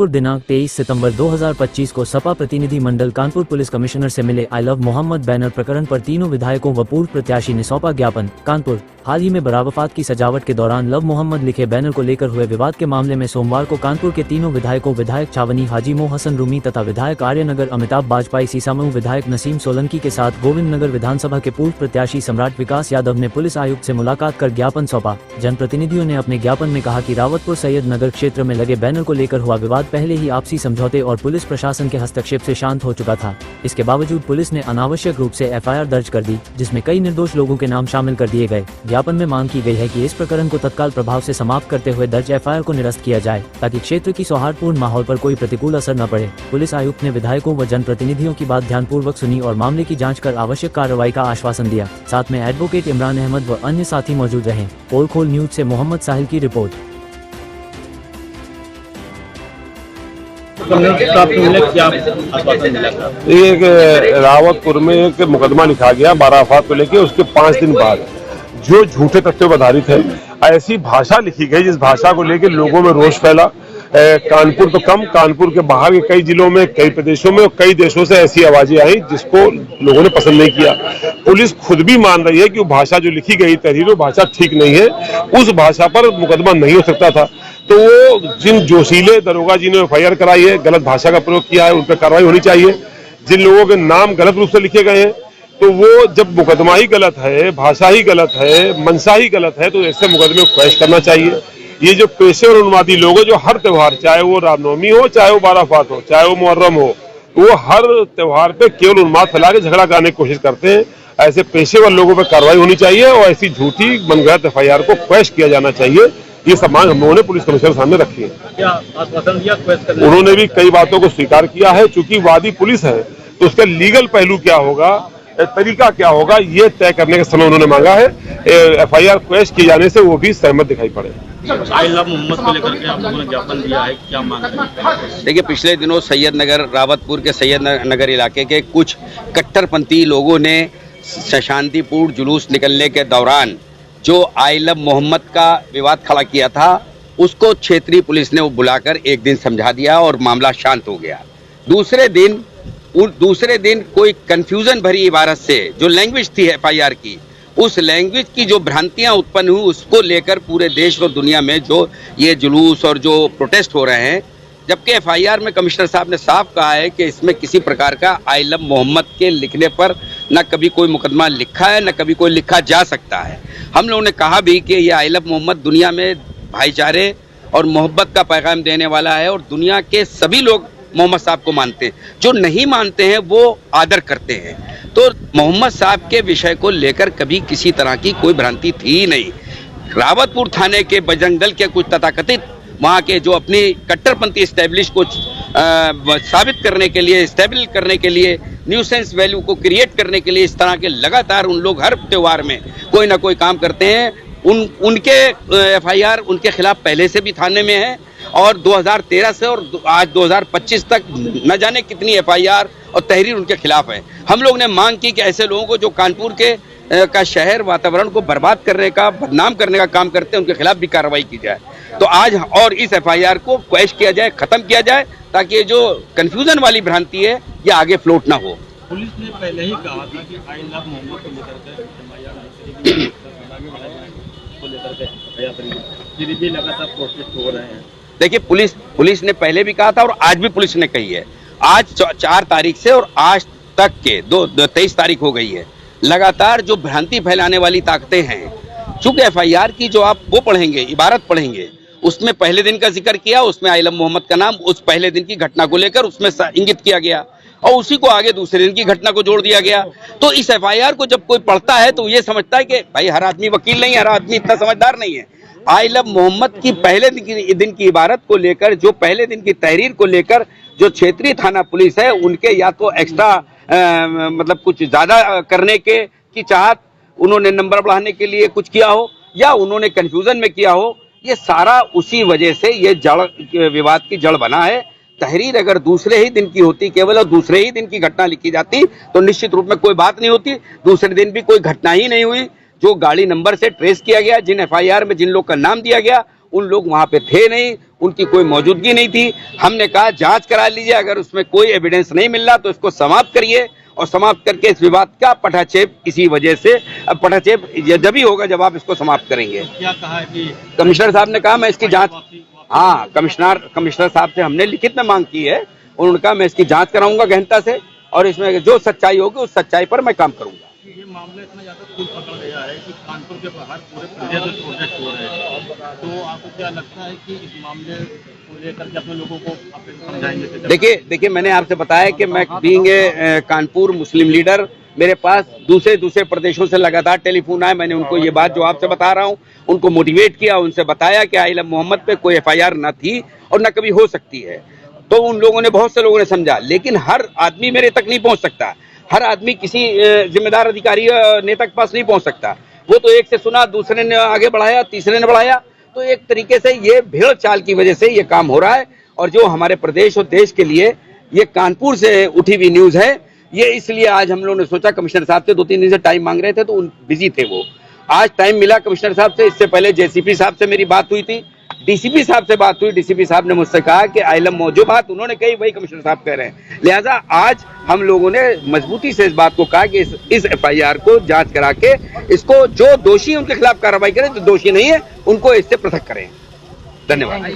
कानपुर दिनांक 23 सितंबर 2025 को सपा प्रतिनिधि मंडल कानपुर पुलिस कमिश्नर से मिले आई लव मोहम्मद बैनर प्रकरण पर तीनों विधायकों व पूर्व प्रत्याशी ने सौंपा ज्ञापन। कानपुर हाल ही में बरावफात की सजावट के दौरान लव मोहम्मद लिखे बैनर को लेकर हुए विवाद के मामले में सोमवार को कानपुर के तीनों विधायकों विधायक छावनी हाजी मो हसन रूमी तथा विधायक आर्यनगर अमिताभ बाजपाई सीसामऊ विधायक नसीम सोलंकी के साथ गोविंद नगर विधानसभा के पूर्व प्रत्याशी सम्राट विकास यादव ने पुलिस आयुक्त से मुलाकात कर ज्ञापन सौंपा। जनप्रतिनिधियों ने अपने ज्ञापन में कहा कि रावतपुर सैयद नगर क्षेत्र में लगे बैनर को लेकर हुआ विवाद पहले ही आपसी समझौते और पुलिस प्रशासन के हस्तक्षेप से शांत हो चुका था। इसके बावजूद पुलिस ने अनावश्यक रूप से एफआईआर दर्ज कर दी, जिसमें कई निर्दोष लोगों के नाम शामिल कर दिए गए। ज्ञापन में मांग की गई है कि इस प्रकरण को तत्काल प्रभाव से समाप्त करते हुए दर्ज एफआईआर को निरस्त किया जाए, ताकि क्षेत्र की सौहार्दपूर्ण माहौल पर कोई प्रतिकूल असर न पड़े। पुलिस आयुक्त ने विधायकों व जनप्रतिनिधियों की बात ध्यानपूर्वक सुनी और मामले की जाँच कर आवश्यक कार्रवाई का आश्वासन दिया। साथ में एडवोकेट इमरान अहमद व अन्य साथी मौजूद रहे। पोल खोल न्यूज से मोहम्मद साहिल की रिपोर्ट। एक रावतपुर में एक मुकदमा लिखा गया बरावफात को लेकर, उसके 5 दिन बाद जो झूठे तथ्यों पर आधारित है, ऐसी भाषा लिखी गई जिस भाषा को लेकर लोगों में रोष फैला। कानपुर तो कम, कानपुर के बाहर के कई जिलों में, कई प्रदेशों में और कई देशों से ऐसी आवाजें आई जिसको लोगों ने पसंद नहीं किया। पुलिस खुद भी मान रही है कि वो भाषा जो लिखी गई तहरीर, वो भाषा ठीक नहीं है, उस भाषा पर मुकदमा नहीं हो सकता था। तो वो जिन जोशीले दरोगा जी ने एफआईआर कराई है, गलत भाषा का प्रयोग किया है, उन पर कार्रवाई होनी चाहिए। जिन लोगों के नाम गलत रूप से लिखे गए हैं, तो वो जब मुकदमा ही गलत है, भाषा ही गलत है, मनसा ही गलत है, तो ऐसे मुकदमे को क्रैश करना चाहिए। ये जो पेशेवर उन्मादी लोग हैं, जो हर त्योहार, चाहे वो रामनवमी हो, चाहे वो बरावफात हो, चाहे वो मुहर्रम हो, वो हर त्योहार पे केवल उन्माद फैला के झगड़ा कराने की कोशिश करते हैं। ऐसे पेशेवर लोगों पर कार्रवाई होनी चाहिए और ऐसी झूठी मनगढ़ंत एफआईआर को क्रैश किया जाना चाहिए। ये सब मांग हम लोगों ने पुलिस कमिश्नर सामने रखी है। क्या आश्वासन दिया क्रैश करने? उन्होंने भी कई बातों को स्वीकार किया है। चूंकि वादी पुलिस है, तो उसका लीगल पहलू क्या होगा, तरीका क्या होगा, ये तय करने का समय उन्होंने मांगा है। एफआईआर क्रैश किए जाने से वो भी सहमत दिखाई पड़े। आई लव मोहम्मद को लेकर के आप लोगों ने ज्ञापन दिया है, क्या मांग है? देखिए, पिछले दिनों सैयद नगर, रावतपुर के सैयद नगर इलाके के कुछ कट्टरपंथी लोगों ने शांतिपूर्ण जुलूस निकलने के दौरान जो आई लव मोहम्मद का विवाद खड़ा किया था, उसको क्षेत्रीय पुलिस ने वो बुलाकर एक दिन समझा दिया और मामला शांत हो गया। दूसरे दिन कोई कंफ्यूजन भरी इबारत से जो लैंग्वेज थी एफआईआर की, उस लैंग्वेज की जो भ्रांतियां उत्पन्न हुई, उसको लेकर पूरे देश और दुनिया में जो ये जुलूस और जो प्रोटेस्ट हो रहे हैं, जबकि एफआईआर में कमिश्नर साहब ने साफ कहा है कि इसमें किसी प्रकार का आई लव मोहम्मद के लिखने पर न कभी कोई मुकदमा लिखा है, न कभी कोई लिखा जा सकता है। हम लोगों ने कहा भी कि ये आई लव मोहम्मद दुनिया में भाईचारे और मोहब्बत का पैगाम देने वाला है और दुनिया के सभी लोग मोहम्मद साहब को मानते हैं। जो नहीं मानते हैं वो आदर करते हैं। तो मोहम्मद साहब के विषय को लेकर कभी किसी तरह की कोई भ्रांति थी ही नहीं। रावतपुर थाने के बजरंग दल के कुछ तथाकथित वहाँ के जो अपनी कट्टरपंथी स्टैब्लिश को साबित करने के लिए, स्टेबल करने के लिए, न्यूसेंस वैल्यू को क्रिएट करने के लिए इस तरह के लगातार उन लोग हर त्योहार में कोई ना कोई काम करते हैं। उनके एफआईआर उनके खिलाफ पहले से भी थाने में है और 2013 से और आज 2025 तक न जाने कितनी एफआईआर और तहरीर उनके खिलाफ है। हम लोग ने मांग की कि ऐसे लोगों को जो कानपुर के का शहर वातावरण को बर्बाद करने का, बदनाम करने का काम करते हैं, उनके खिलाफ भी कार्रवाई की जाए। तो आज और इस एफआईआर को क्रैश किया जाए, खत्म किया जाए, ताकि ये जो कंफ्यूजन वाली भ्रांति है ये आगे फ्लोट ना हो। पुलिस ने पहले ही कहा था कि आई लव मोहम्मद को लेकर के लगातार प्रोटेस्ट हो रहे हैं। देखिए, पुलिस ने पहले भी कहा था और आज भी पुलिस ने कही है। आज 4 तारीख से और आज तक के 23 तारीख हो गई है, लगातार जो भ्रांति फैलाने वाली ताकतें हैं। चूंकि एफआईआर की जो आप वो पढ़ेंगे, इबारत पढ़ेंगे, उसमें पहले दिन का जिक्र किया, उसमें आई लव मोहम्मद का नाम उस पहले दिन की घटना को लेकर उसमें इंगित किया गया और उसी को आगे दूसरे दिन की घटना को जोड़ दिया गया। तो इस एफआईआर को जब कोई पढ़ता है तो ये समझता है कि भाई हर आदमी वकील नहीं, हर आदमी इतना समझदार नहीं है। आई लव मोहम्मद की पहले दिन की इबारत को लेकर, जो पहले दिन की तहरीर को लेकर जो क्षेत्रीय थाना पुलिस है, उनके या तो एक्स्ट्रा मतलब कुछ ज्यादा करने की चाहत, उन्होंने नंबर बढ़ाने के लिए कुछ किया हो या उन्होंने कंफ्यूजन में किया हो, ये सारा उसी वजह से ये विवाद की जड़ बना है। तहरीर अगर दूसरे ही दिन की होती, केवल और दूसरे ही दिन की घटना लिखी जाती, तो निश्चित रूप में कोई बात नहीं होती। दूसरे दिन भी कोई घटना ही नहीं हुई। जो गाड़ी नंबर से ट्रेस किया गया, जिन एफआईआर में जिन लोग का नाम दिया गया, उन लोग वहां पे थे नहीं, उनकी कोई मौजूदगी नहीं थी। हमने कहा जांच करा लीजिए, अगर उसमें कोई एविडेंस नहीं मिल रहा तो इसको समाप्त करिए, और समाप्त करके इस विवाद का पटाक्षेप इसी वजह से, अब पटाक्षेप जब ही होगा जब आप इसको समाप्त करेंगे। क्या कहा है कि कमिश्नर साहब ने कहा मैं इसकी जांच, हाँ कमिश्नर साहब से हमने लिखित में मांग की है, उन्होंने कहा मैं इसकी जांच कराऊंगा गहनता से, और इसमें जो सच्चाई होगी उस सच्चाई पर मैं काम करूंगा। ये मामला इतना ज्यादा तूल पकड़ गया है कि कानपुर के बाहर पूरे प्रदेश में प्रोटेस्ट हो रहे हैं, तो आपको क्या लगता है कि इस मामले को लेकर के अपने लोगों को आप समझाएंगे? देखिए मैंने आपसे बताया कि मैं being a Kanpur Muslim leader, मेरे पास दूसरे प्रदेशों से लगातार टेलीफोन आए, मैंने उनको ये बात जो आपसे बता रहा हूँ उनको मोटिवेट किया, उनसे बताया कि आइलम मोहम्मद पे कोई FIR न थी और न कभी हो सकती है। तो उन लोगों ने, बहुत से लोगों ने समझा, लेकिन हर आदमी मेरे तक नहीं पहुंच सकता, हर आदमी किसी जिम्मेदार अधिकारी नेता के पास नहीं पहुंच सकता। वो तो एक से सुना, दूसरे ने आगे बढ़ाया, तीसरे ने बढ़ाया, तो एक तरीके से ये भेड़ चाल की वजह से ये काम हो रहा है। और जो हमारे प्रदेश और देश के लिए ये कानपुर से उठी हुई न्यूज है, ये इसलिए आज हम लोगों ने सोचा, कमिश्नर साहब से 2-3 दिन से टाइम मांग रहे थे तो बिजी थे वो, आज टाइम मिला कमिश्नर साहब से। इससे पहले JCP साहब से मेरी बात हुई थी, DCP साहब से बात हुई, DCP साहब ने मुझसे कहा कि आइलम जो बात उन्होंने कही वही कमिश्नर साहब कह रहे हैं। लिहाजा आज हम लोगों ने मजबूती से इस बात को कहा कि इस FIR को जांच करा के इसको, जो दोषी उनके खिलाफ कार्रवाई करें, जो दोषी नहीं है उनको इससे पृथक करें। धन्यवाद।